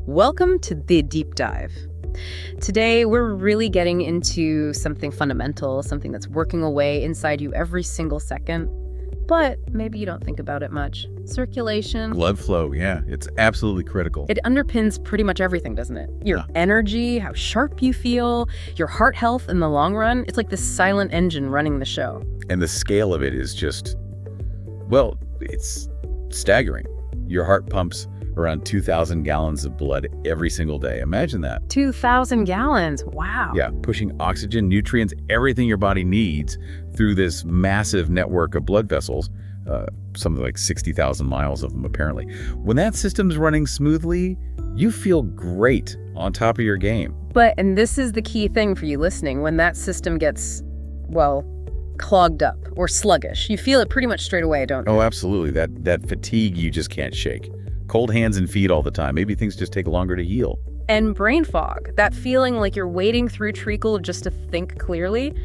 Welcome to the deep dive. Today, we're really getting into something fundamental, something that's working away inside you every single second, but maybe you don't think about it much. Circulation. Blood flow, yeah, it's absolutely critical. It underpins pretty much everything, doesn't it? Your energy, how sharp you feel, your heart health in the long run. It's like this silent engine running the show. And the scale of it is just, well, it's staggering. Your heart pumps around 2,000 gallons of blood every single day. Imagine that. 2,000 gallons. Wow. Yeah, pushing oxygen, nutrients, everything your body needs through this massive network of blood vessels, something like 60,000 miles of them apparently. When that system's running smoothly, you feel great, on top of your game. And this is the key thing for you listening, when that system gets, well, clogged up or sluggish, you feel it pretty much straight away, don't you? Oh, absolutely. That fatigue you just can't shake. Cold hands and feet all the time. Maybe things just take longer to heal. And brain fog, that feeling like you're wading through treacle just to think clearly,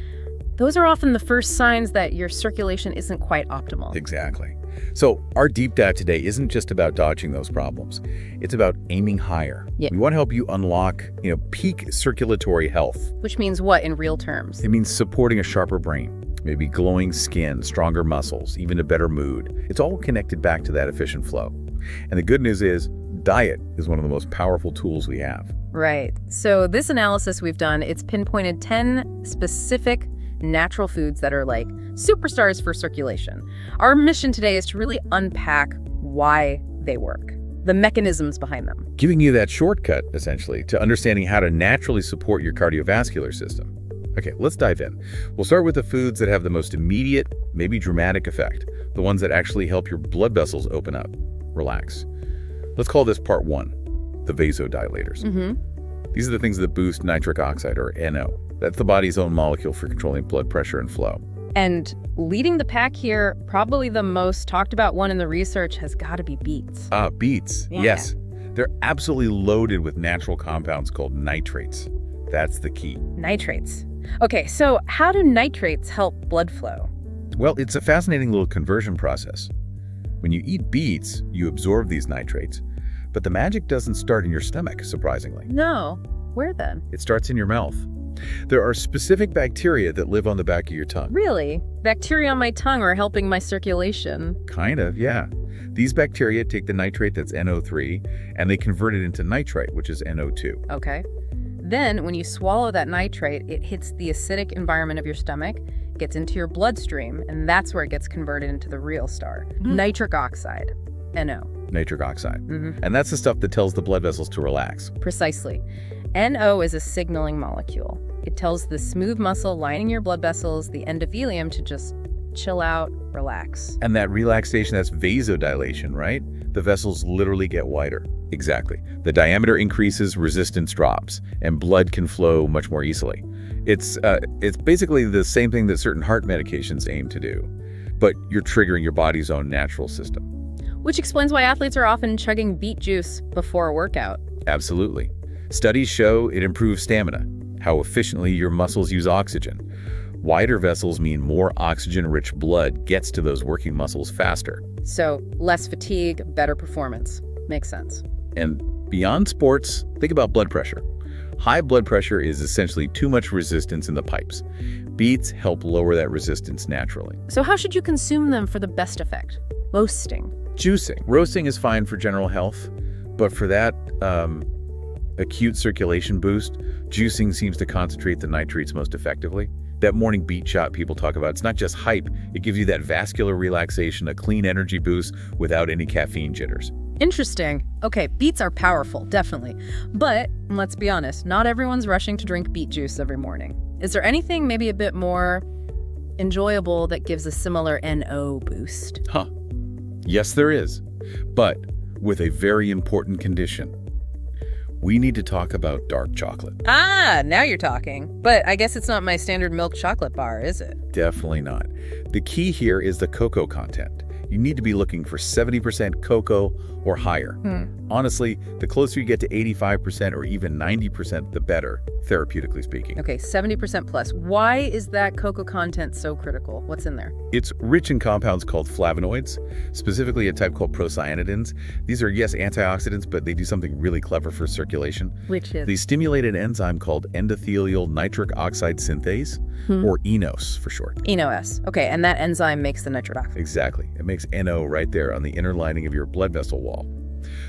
those are often the first signs that your circulation isn't quite optimal. Exactly. So our deep dive today isn't just about dodging those problems. It's about aiming higher. Yeah. We want to help you unlock, peak circulatory health. Which means what in real terms? It means supporting a sharper brain, maybe glowing skin, stronger muscles, even a better mood. It's all connected back to that efficient flow. And the good news is, diet is one of the most powerful tools we have. Right. So this analysis we've done, it's pinpointed 10 specific natural foods that are like superstars for circulation. Our mission today is to really unpack why they work, the mechanisms behind them. Giving you that shortcut, essentially, to understanding how to naturally support your cardiovascular system. Okay, let's dive in. We'll start with the foods that have the most immediate, maybe dramatic effect, the ones that actually help your blood vessels open up, relax. Let's call this part one, the vasodilators. These are the things that boost nitric oxide, or NO. That's the body's own molecule for controlling blood pressure and flow. And leading the pack here, probably the most talked about one in the research has got to be beets. Beets, Yeah. Yes. They're absolutely loaded with natural compounds called nitrates. That's the key. Nitrates. Okay, so how do nitrates help blood flow? Well, it's a fascinating little conversion process. When you eat beets, you absorb these nitrates, but the magic doesn't start in your stomach, surprisingly. No. Where then? It starts in your mouth. There are specific bacteria that live on the back of your tongue. Really? Bacteria on my tongue are helping my circulation? Kind of, yeah. These bacteria take the nitrate that's NO3 and they convert it into nitrite, which is NO2. Okay. Then, when you swallow that nitrate, it hits the acidic environment of your stomach, gets into your bloodstream, and that's where it gets converted into the real star. Nitric oxide, NO. Nitric oxide. And that's the stuff that tells the blood vessels to relax. Precisely. NO is a signaling molecule. It tells the smooth muscle lining your blood vessels, the endothelium, to just chill out, relax. And that relaxation, that's vasodilation, right? The vessels literally get wider. Exactly. The diameter increases, resistance drops, and blood can flow much more easily. It's basically the same thing that certain heart medications aim to do, but you're triggering your body's own natural system. Which explains why athletes are often chugging beet juice before a workout. Absolutely. Studies show it improves stamina, how efficiently your muscles use oxygen. Wider vessels mean more oxygen-rich blood gets to those working muscles faster. So less fatigue, better performance. Makes sense. And beyond sports, think about blood pressure. High blood pressure is essentially too much resistance in the pipes. Beets help lower that resistance naturally. So how should you consume them for the best effect? Roasting. Juicing. Roasting is fine for general health, but for that acute circulation boost, juicing seems to concentrate the nitrates most effectively. That morning beet shot people talk about, it's not just hype, it gives you that vascular relaxation, a clean energy boost without any caffeine jitters. Interesting. Okay, beets are powerful, definitely. But let's be honest, not everyone's rushing to drink beet juice every morning. Is there anything maybe a bit more enjoyable that gives a similar NO boost? Yes, there is, but with a very important condition. We need to talk about dark chocolate. Now you're talking. But I guess it's not my standard milk chocolate bar, is it? Definitely not. The key here is the cocoa content. You need to be looking for 70% cocoa or higher. Honestly, the closer you get to 85% or even 90%, the better, therapeutically speaking. Okay, 70% plus. Why is that cocoa content so critical? What's in there? It's rich in compounds called flavonoids, specifically a type called procyanidins. These are, yes, antioxidants, but they do something really clever for circulation. Which is? They stimulate an enzyme called endothelial nitric oxide synthase, or eNOS for short. eNOS. Okay, and that enzyme makes the nitric oxide. Exactly. It makes NO right there on the inner lining of your blood vessel wall.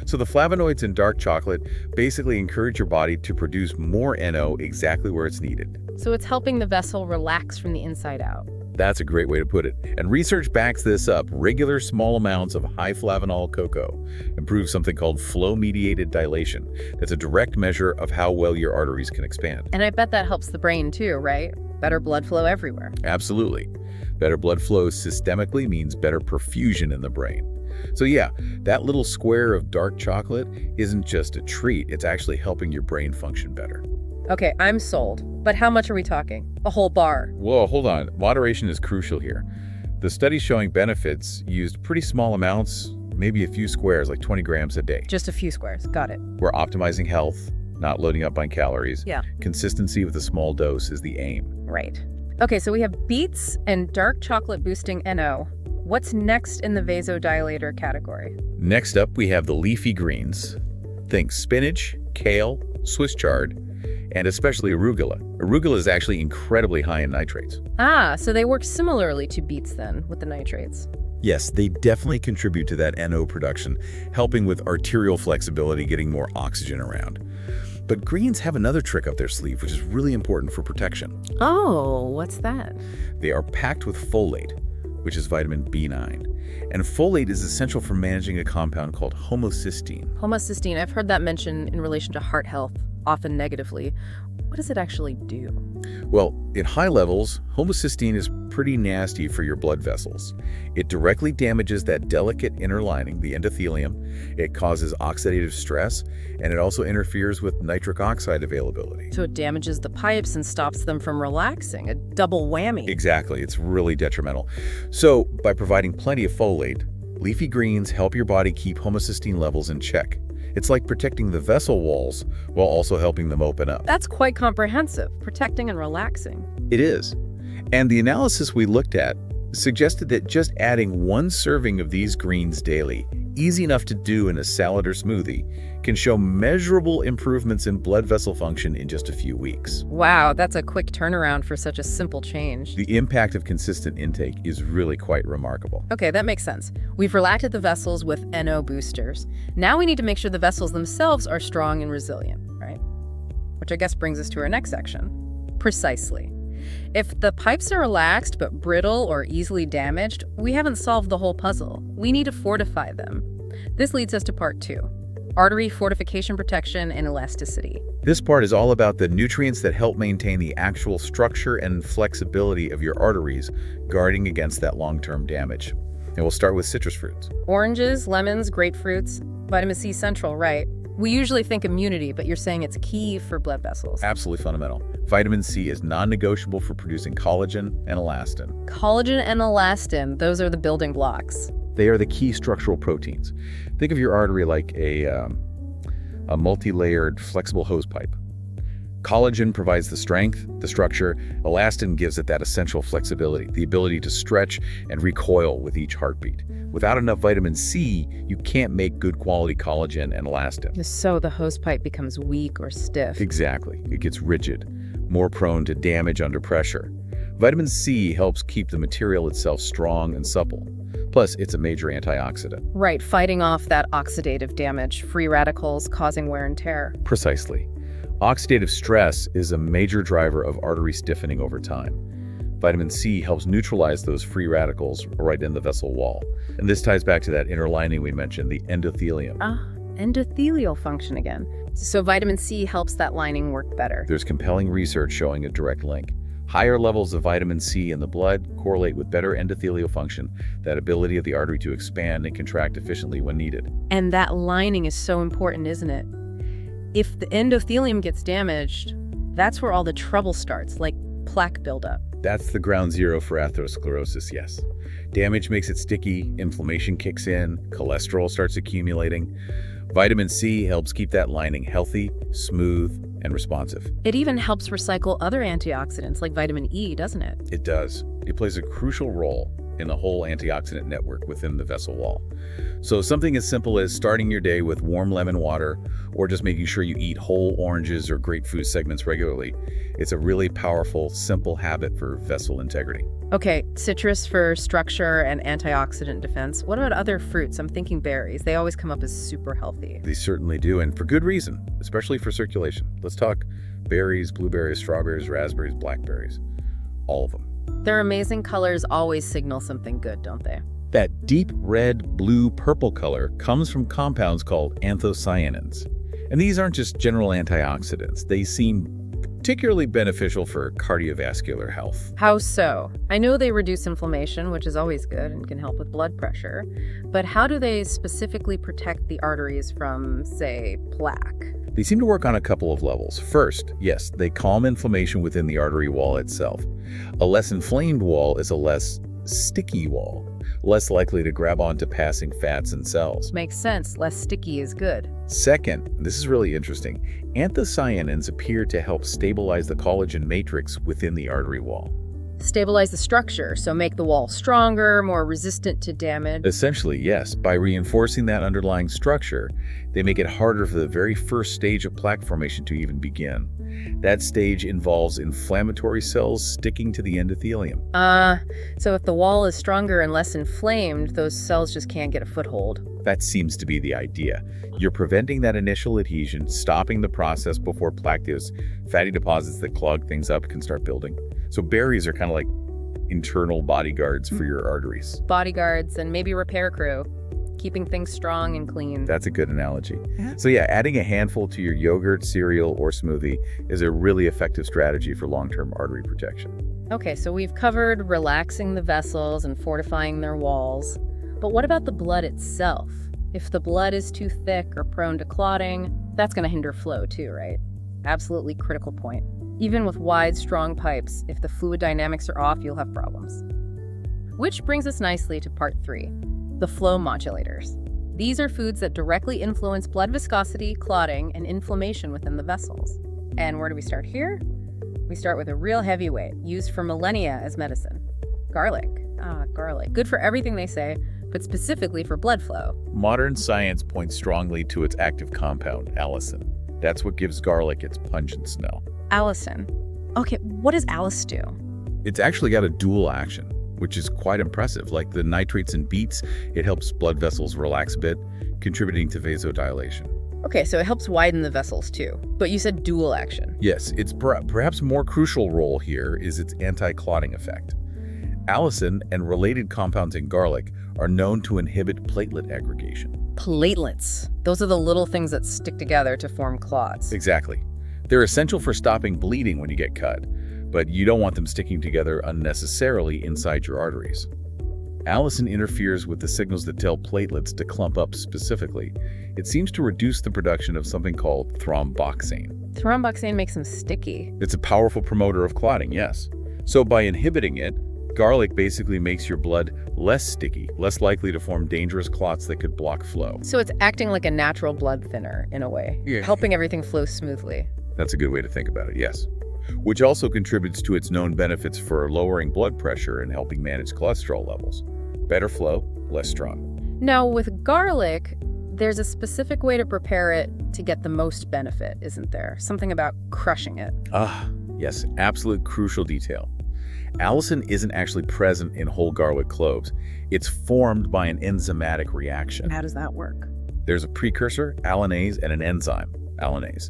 So the flavonoids in dark chocolate basically encourage your body to produce more NO exactly where it's needed. So it's helping the vessel relax from the inside out. That's a great way to put it. And research backs this up. Regular small amounts of high flavanol cocoa improve something called flow-mediated dilation. That's a direct measure of how well your arteries can expand. And I bet that helps the brain too, right? Better blood flow everywhere. Absolutely. Better blood flow systemically means better perfusion in the brain. So yeah, that little square of dark chocolate isn't just a treat, it's actually helping your brain function better. Okay, I'm sold. But how much are we talking? A whole bar? Whoa, hold on. Moderation is crucial here. The studies showing benefits used pretty small amounts, maybe a few squares, like 20 grams a day. Just a few squares. Got it. We're optimizing health, not loading up on calories. Yeah. Consistency with a small dose is the aim. Right. Okay, so we have beets and dark chocolate boosting NO. What's next in the vasodilator category? Next up, we have the leafy greens. Think spinach, kale, Swiss chard, and especially arugula. Arugula is actually incredibly high in nitrates. Ah, so they work similarly to beets then, with the nitrates. Yes, they definitely contribute to that NO production, helping with arterial flexibility, getting more oxygen around. But greens have another trick up their sleeve, which is really important for protection. Oh, what's that? They are packed with folate, which is vitamin B9. And folate is essential for managing a compound called homocysteine. Homocysteine, I've heard that mentioned in relation to heart health, often negatively. What does it actually do? Well, in high levels, homocysteine is pretty nasty for your blood vessels. It directly damages that delicate inner lining, the endothelium. It causes oxidative stress, and it also interferes with nitric oxide availability. So it damages the pipes and stops them from relaxing, a double whammy. Exactly. It's really detrimental. So, by providing plenty of folate, leafy greens help your body keep homocysteine levels in check. It's like protecting the vessel walls while also helping them open up. That's quite comprehensive, protecting and relaxing. It is. And the analysis we looked at suggested that just adding one serving of these greens daily, easy enough to do in a salad or smoothie, can show measurable improvements in blood vessel function in just a few weeks. Wow, that's a quick turnaround for such a simple change. The impact of consistent intake is really quite remarkable. Okay, that makes sense. We've relaxed the vessels with NO boosters. Now we need to make sure the vessels themselves are strong and resilient, right? Which I guess brings us to our next section. Precisely. If the pipes are relaxed but brittle or easily damaged, we haven't solved the whole puzzle. We need to fortify them. This leads us to part 2. Artery fortification, protection, and elasticity. This part is all about the nutrients that help maintain the actual structure and flexibility of your arteries, guarding against that long-term damage. And we'll start with citrus fruits. Oranges, lemons, grapefruits, vitamin C central, right? We usually think immunity, but you're saying it's key for blood vessels. Absolutely fundamental. Vitamin C is non-negotiable for producing collagen and elastin. Collagen and elastin, those are the building blocks. They are the key structural proteins. Think of your artery like a multi-layered flexible hose pipe. Collagen provides the strength, the structure. Elastin gives it that essential flexibility, the ability to stretch and recoil with each heartbeat. Without enough vitamin C, you can't make good quality collagen and elastin. So the hose pipe becomes weak or stiff. Exactly. It gets rigid, more prone to damage under pressure. Vitamin C helps keep the material itself strong and supple. Plus, it's a major antioxidant. Right, fighting off that oxidative damage, free radicals causing wear and tear. Precisely. Oxidative stress is a major driver of artery stiffening over time. Vitamin C helps neutralize those free radicals right in the vessel wall. And this ties back to that inner lining we mentioned, the endothelium. Endothelial function again. So vitamin C helps that lining work better. There's compelling research showing a direct link. Higher levels of vitamin C in the blood correlate with better endothelial function, that ability of the artery to expand and contract efficiently when needed. And that lining is so important, isn't it? If the endothelium gets damaged, that's where all the trouble starts, like plaque buildup. That's the ground zero for atherosclerosis, yes. Damage makes it sticky, inflammation kicks in, cholesterol starts accumulating. Vitamin C helps keep that lining healthy, smooth, and responsive. It even helps recycle other antioxidants like vitamin E, doesn't it? It does. It plays a crucial role in the whole antioxidant network within the vessel wall. So something as simple as starting your day with warm lemon water or just making sure you eat whole oranges or grapefruit segments regularly, it's a really powerful, simple habit for vessel integrity. Okay, citrus for structure and antioxidant defense. What about other fruits? I'm thinking berries. They always come up as super healthy. They certainly do, and for good reason, especially for circulation. Let's talk berries, blueberries, strawberries, raspberries, blackberries. All of them. Their amazing colors always signal something good, don't they? That deep red, blue, purple color comes from compounds called anthocyanins. And these aren't just general antioxidants. They seem particularly beneficial for cardiovascular health. How so? I know they reduce inflammation, which is always good and can help with blood pressure. But how do they specifically protect the arteries from, say, plaque? They seem to work on a couple of levels. First, yes, they calm inflammation within the artery wall itself. A less inflamed wall is a less sticky wall, less likely to grab onto passing fats and cells. Makes sense. Less sticky is good. Second, this is really interesting, anthocyanins appear to help stabilize the collagen matrix within the artery wall. Stabilize the structure, so make the wall stronger, more resistant to damage. Essentially, yes. By reinforcing that underlying structure, they make it harder for the very first stage of plaque formation to even begin. That stage involves inflammatory cells sticking to the endothelium. So if the wall is stronger and less inflamed, those cells just can't get a foothold. That seems to be the idea. You're preventing that initial adhesion, stopping the process before plaque, those fatty deposits that clog things up, can start building. So berries are kind of like internal bodyguards for your arteries. Bodyguards and maybe repair crew, keeping things strong and clean. That's a good analogy. So yeah, adding a handful to your yogurt, cereal, or smoothie is a really effective strategy for long-term artery protection. Okay, so we've covered relaxing the vessels and fortifying their walls. But what about the blood itself? If the blood is too thick or prone to clotting, that's going to hinder flow too, right? Absolutely critical point. Even with wide, strong pipes, if the fluid dynamics are off, you'll have problems. Which brings us nicely to part 3, the flow modulators. These are foods that directly influence blood viscosity, clotting, and inflammation within the vessels. And where do we start here? We start with a real heavyweight, used for millennia as medicine. Garlic. Garlic. Good for everything they say, but specifically for blood flow. Modern science points strongly to its active compound, allicin. That's what gives garlic its pungent smell. Allicin. Okay, what does Alice do? It's actually got a dual action, which is quite impressive. Like the nitrates in beets, it helps blood vessels relax a bit, contributing to vasodilation. Okay, so it helps widen the vessels too. But you said dual action. Yes, its perhaps more crucial role here is its anti-clotting effect. Allicin and related compounds in garlic are known to inhibit platelet aggregation. Platelets. Those are the little things that stick together to form clots. Exactly. They're essential for stopping bleeding when you get cut, but you don't want them sticking together unnecessarily inside your arteries. Allicin interferes with the signals that tell platelets to clump up specifically. It seems to reduce the production of something called thromboxane. Thromboxane makes them sticky. It's a powerful promoter of clotting, yes. So by inhibiting it, garlic basically makes your blood less sticky, less likely to form dangerous clots that could block flow. So it's acting like a natural blood thinner, in a way, helping everything flow smoothly. That's a good way to think about it, yes. Which also contributes to its known benefits for lowering blood pressure and helping manage cholesterol levels. Better flow, less strong. Now, with garlic, there's a specific way to prepare it to get the most benefit, isn't there? Something about crushing it. Yes, absolute crucial detail. Allicin isn't actually present in whole garlic cloves. It's formed by an enzymatic reaction. How does that work? There's a precursor, allinase, and an enzyme, allinase.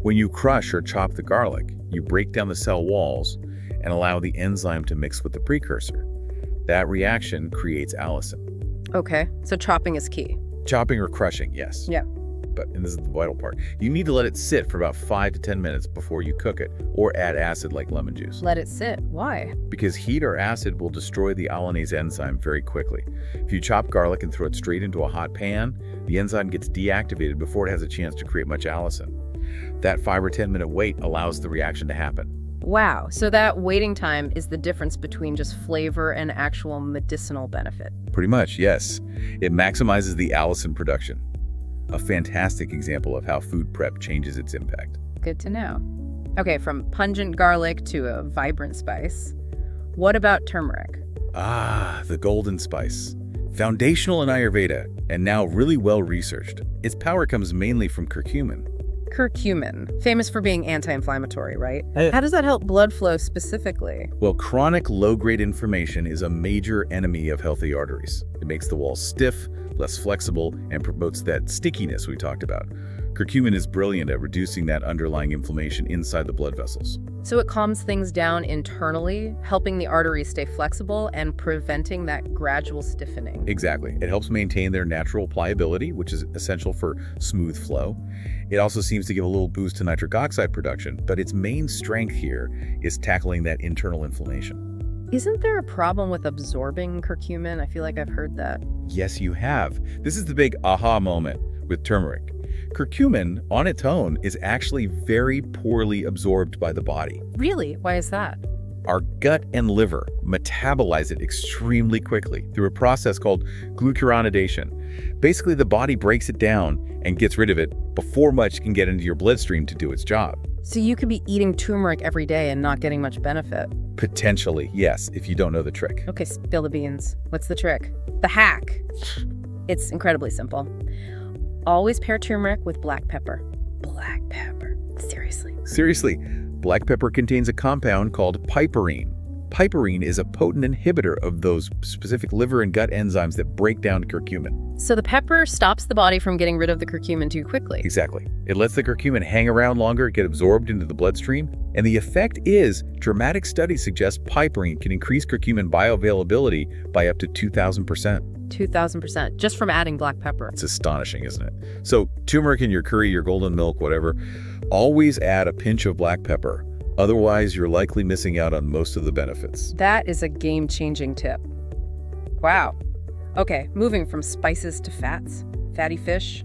When you crush or chop the garlic, you break down the cell walls and allow the enzyme to mix with the precursor. That reaction creates allicin. Okay, so chopping is key. Chopping or crushing, yes. Yeah. And this is the vital part, you need to let it sit for about 5 to 10 minutes before you cook it, or add acid like lemon juice. Let it sit. Why? Because heat or acid will destroy the allinase enzyme very quickly. If you chop garlic and throw it straight into a hot pan, the enzyme gets deactivated before it has a chance to create much allicin. That 5 or 10 minute wait allows the reaction to happen. Wow, so that waiting time is the difference between just flavor and actual medicinal benefit. Pretty much, yes. It maximizes the allicin production. A fantastic example of how food prep changes its impact. Good to know. Okay, from pungent garlic to a vibrant spice. What about turmeric? Ah, the golden spice. Foundational in Ayurveda, and now really well researched. Its power comes mainly from curcumin. Curcumin, famous for being anti-inflammatory, right? How does that help blood flow specifically? Well, chronic low-grade inflammation is a major enemy of healthy arteries. It makes the walls stiff, less flexible, and promotes that stickiness we talked about. Curcumin is brilliant at reducing that underlying inflammation inside the blood vessels. So it calms things down internally, helping the arteries stay flexible and preventing that gradual stiffening. Exactly. It helps maintain their natural pliability, which is essential for smooth flow. It also seems to give a little boost to nitric oxide production, but its main strength here is tackling that internal inflammation. Isn't there a problem with absorbing curcumin? I feel like I've heard that. Yes, you have. This is the big aha moment with turmeric. Curcumin, on its own, is actually very poorly absorbed by the body. Really? Why is that? Our gut and liver metabolize it extremely quickly through a process called glucuronidation. Basically, the body breaks it down and gets rid of it before much can get into your bloodstream to do its job. So you could be eating turmeric every day and not getting much benefit. Potentially, yes, if you don't know the trick. Okay, spill the beans. What's the trick? The hack. It's incredibly simple. Always pair turmeric with black pepper. Black pepper. Seriously. Seriously, black pepper contains a compound called piperine. Piperine is a potent inhibitor of those specific liver and gut enzymes that break down curcumin. So the pepper stops the body from getting rid of the curcumin too quickly. Exactly. It lets the curcumin hang around longer, get absorbed into the bloodstream, and the effect is dramatic studies suggest piperine can increase curcumin bioavailability by up to 2,000%. 2,000%, just from adding black pepper. It's astonishing, isn't it? So turmeric in your curry, your golden milk, whatever, always add a pinch of black pepper. Otherwise, you're likely missing out on most of the benefits. That is a game-changing tip. Wow. Okay, moving from spices to fats. Fatty fish,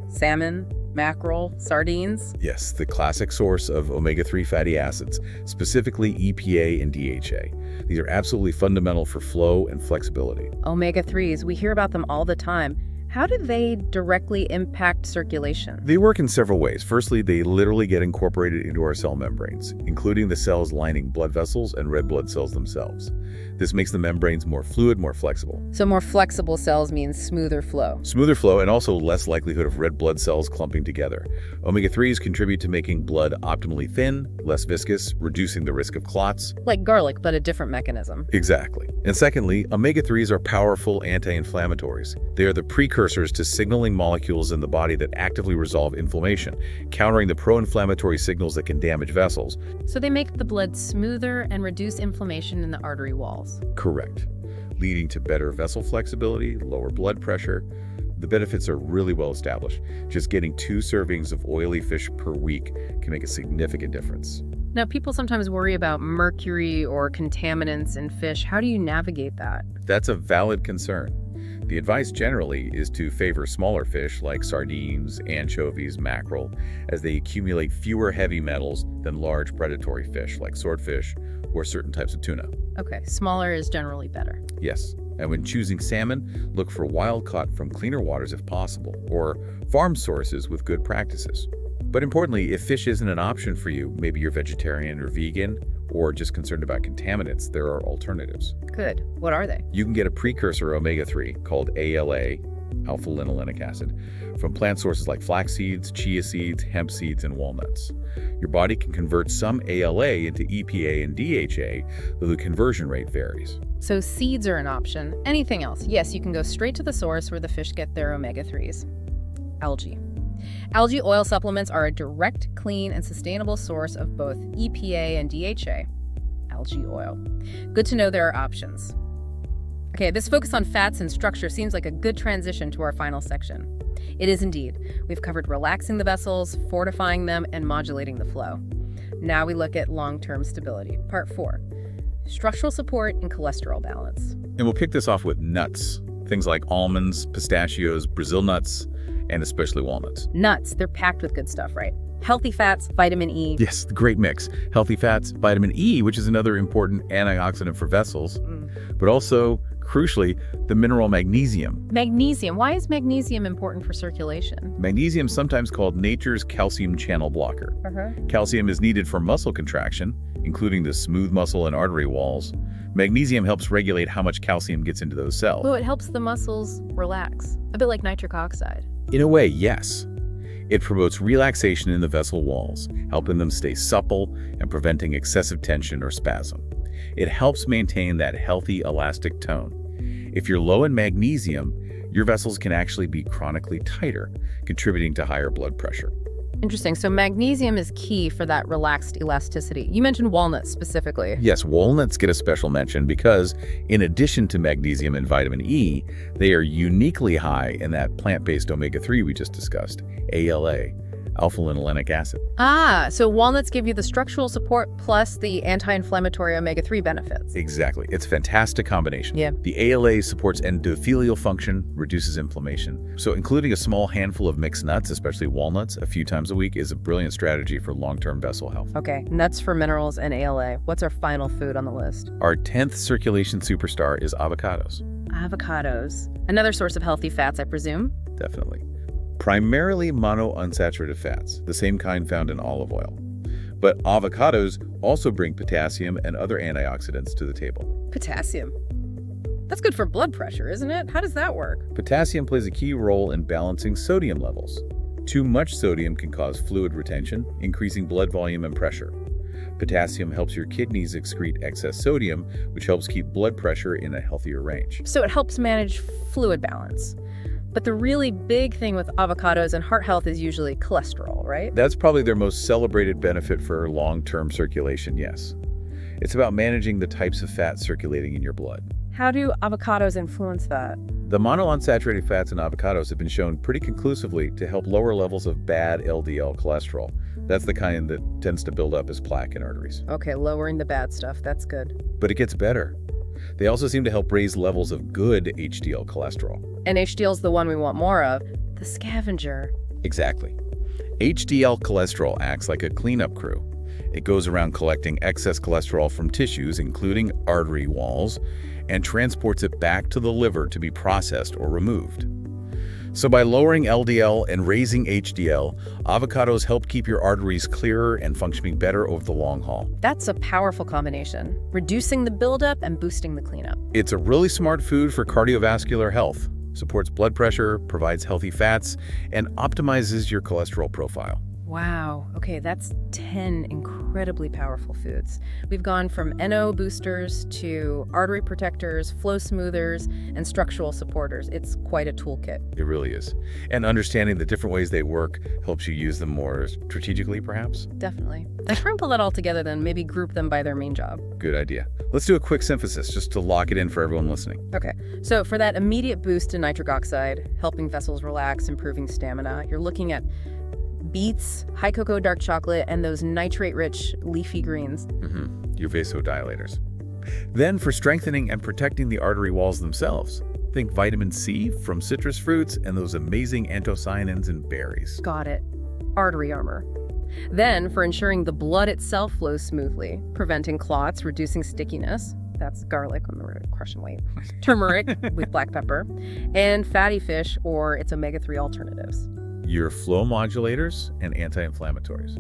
salmon, mackerel, sardines. Yes, the classic source of omega-3 fatty acids, specifically EPA and DHA. These are absolutely fundamental for flow and flexibility. Omega-3s, we hear about them all the time. How do they directly impact circulation? They work in several ways. Firstly, they literally get incorporated into our cell membranes, including the cells lining blood vessels and red blood cells themselves. This makes the membranes more fluid, more flexible. So more flexible cells means smoother flow. Smoother flow and also less likelihood of red blood cells clumping together. Omega-3s contribute to making blood optimally thin, less viscous, reducing the risk of clots. Like garlic, but a different mechanism. Exactly. And secondly, omega-3s are powerful anti-inflammatories. They are the precursors to signaling molecules in the body that actively resolve inflammation, countering the pro-inflammatory signals that can damage vessels. So they make the blood smoother and reduce inflammation in the artery walls. Correct. Leading to better vessel flexibility, lower blood pressure. The benefits are really well established. Just getting 2 servings of oily fish per week can make a significant difference. Now, people sometimes worry about mercury or contaminants in fish. How do you navigate that? That's a valid concern. The advice generally is to favor smaller fish like sardines, anchovies, mackerel, as they accumulate fewer heavy metals than large predatory fish like swordfish or certain types of tuna. Okay, smaller is generally better. Yes, and when choosing salmon, look for wild-caught from cleaner waters if possible, or farm sources with good practices. But importantly, if fish isn't an option for you, maybe you're vegetarian or vegan, or just concerned about contaminants, there are alternatives. Good. What are they? You can get a precursor omega-3 called ALA, alpha-linolenic acid, from plant sources like flax seeds, chia seeds, hemp seeds, and walnuts. Your body can convert some ALA into EPA and DHA, though the conversion rate varies. So seeds are an option. Anything else? Yes, you can go straight to the source where the fish get their omega-3s. Algae. Algae oil supplements are a direct, clean, and sustainable source of both EPA and DHA. Algae oil. Good to know there are options. Okay, this focus on fats and structure seems like a good transition to our final section. It is indeed. We've covered relaxing the vessels, fortifying them, and modulating the flow. Now we look at long-term stability. Part 4. Structural support and cholesterol balance. And we'll kick this off with nuts. Things like almonds, pistachios, Brazil nuts, and especially walnuts. Nuts, they're packed with good stuff, right? Healthy fats, vitamin E. Yes, the great mix. Healthy fats, vitamin E, which is another important antioxidant for vessels, but also, crucially, the mineral magnesium. Magnesium. Why is magnesium important for circulation? Magnesium is sometimes called nature's calcium channel blocker. Calcium is needed for muscle contraction, including the smooth muscle and artery walls. Magnesium helps regulate how much calcium gets into those cells. Oh, it helps the muscles relax, a bit like nitric oxide. In a way, yes. It promotes relaxation in the vessel walls, helping them stay supple and preventing excessive tension or spasm. It helps maintain that healthy, elastic tone. If you're low in magnesium, your vessels can actually be chronically tighter, contributing to higher blood pressure. Interesting. So magnesium is key for that relaxed elasticity. You mentioned walnuts specifically. Yes, walnuts get a special mention because, in addition to magnesium and vitamin E, they are uniquely high in that plant-based omega-3 we just discussed, ALA, alpha-linolenic acid. So walnuts give you the structural support plus the anti-inflammatory omega-3 benefits. Exactly. It's a fantastic combination. Yeah. The ALA supports endothelial function, reduces inflammation. So including a small handful of mixed nuts, especially walnuts, a few times a week is a brilliant strategy for long-term vessel health. Okay, nuts for minerals and ALA. What's our final food on the list? Our 10th circulation superstar is avocados. Avocados. Another source of healthy fats, I presume? Definitely. Primarily monounsaturated fats, the same kind found in olive oil. But avocados also bring potassium and other antioxidants to the table. Potassium. That's good for blood pressure, isn't it? How does that work? Potassium plays a key role in balancing sodium levels. Too much sodium can cause fluid retention, increasing blood volume and pressure. Potassium helps your kidneys excrete excess sodium, which helps keep blood pressure in a healthier range. So it helps manage fluid balance. But the really big thing with avocados and heart health is usually cholesterol, right? That's probably their most celebrated benefit for long-term circulation, yes. It's about managing the types of fat circulating in your blood. How do avocados influence that? The monounsaturated fats in avocados have been shown pretty conclusively to help lower levels of bad LDL cholesterol. That's the kind that tends to build up as plaque in arteries. Okay, lowering the bad stuff, that's good. But it gets better. They also seem to help raise levels of good HDL cholesterol. And HDL's the one we want more of, the scavenger. Exactly. HDL cholesterol acts like a cleanup crew. It goes around collecting excess cholesterol from tissues, including artery walls, and transports it back to the liver to be processed or removed. So by lowering LDL and raising HDL, avocados help keep your arteries clearer and functioning better over the long haul. That's a powerful combination, reducing the buildup and boosting the cleanup. It's a really smart food for cardiovascular health, supports blood pressure, provides healthy fats, and optimizes your cholesterol profile. Wow. Okay, that's 10 incredibly powerful foods. We've gone from NO boosters to artery protectors, flow smoothers, and structural supporters. It's quite a toolkit. It really is. And understanding the different ways they work helps you use them more strategically, perhaps? Definitely. Let's try and pull that all together then, maybe group them by their main job. Good idea. Let's do a quick synthesis just to lock it in for everyone listening. Okay, so for that immediate boost in nitric oxide, helping vessels relax, improving stamina, you're looking at beets, high cocoa dark chocolate, and those nitrate-rich leafy greens. Your vasodilators. Then for strengthening and protecting the artery walls themselves, think vitamin C from citrus fruits and those amazing anthocyanins in berries. Got it. Artery armor. Then for ensuring the blood itself flows smoothly, preventing clots, reducing stickiness. That's garlic when we're crushing weight. Turmeric with black pepper. And fatty fish or its omega-3 alternatives. Your flow modulators and anti-inflammatories.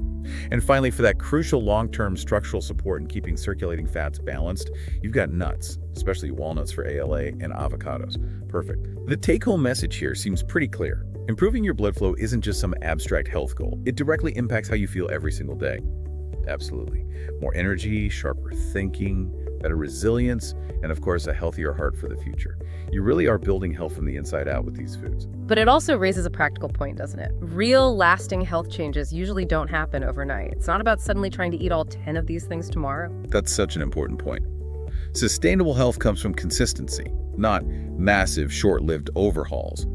And finally, for that crucial long-term structural support in keeping circulating fats balanced, you've got nuts, especially walnuts for ALA and avocados. Perfect. The take-home message here seems pretty clear. Improving your blood flow isn't just some abstract health goal. It directly impacts how you feel every single day. Absolutely. More energy, sharper thinking, better resilience, and of course, a healthier heart for the future. You really are building health from the inside out with these foods. But it also raises a practical point, doesn't it? Real lasting health changes usually don't happen overnight. It's not about suddenly trying to eat all 10 of these things tomorrow. That's such an important point. Sustainable health comes from consistency, not massive, short-lived overhauls.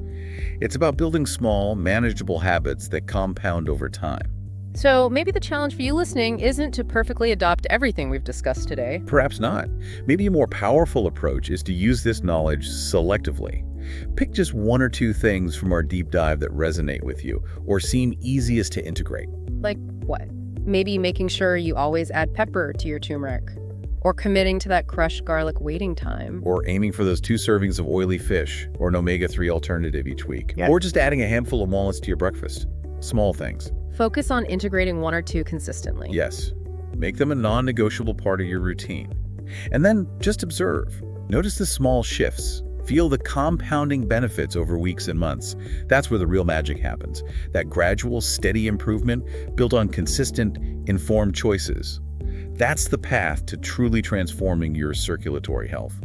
It's about building small, manageable habits that compound over time. So maybe the challenge for you listening isn't to perfectly adopt everything we've discussed today. Perhaps not. Maybe a more powerful approach is to use this knowledge selectively. Pick just one or two things from our deep dive that resonate with you or seem easiest to integrate. Like what? Maybe making sure you always add pepper to your turmeric, or committing to that crushed garlic waiting time. Or aiming for those 2 servings of oily fish or an omega-3 alternative each week. Yeah. Or just adding a handful of walnuts to your breakfast. Small things. Focus on integrating 1 or 2 consistently. Yes. Make them a non-negotiable part of your routine. And then just observe. Notice the small shifts. Feel the compounding benefits over weeks and months. That's where the real magic happens. That gradual, steady improvement built on consistent, informed choices. That's the path to truly transforming your circulatory health.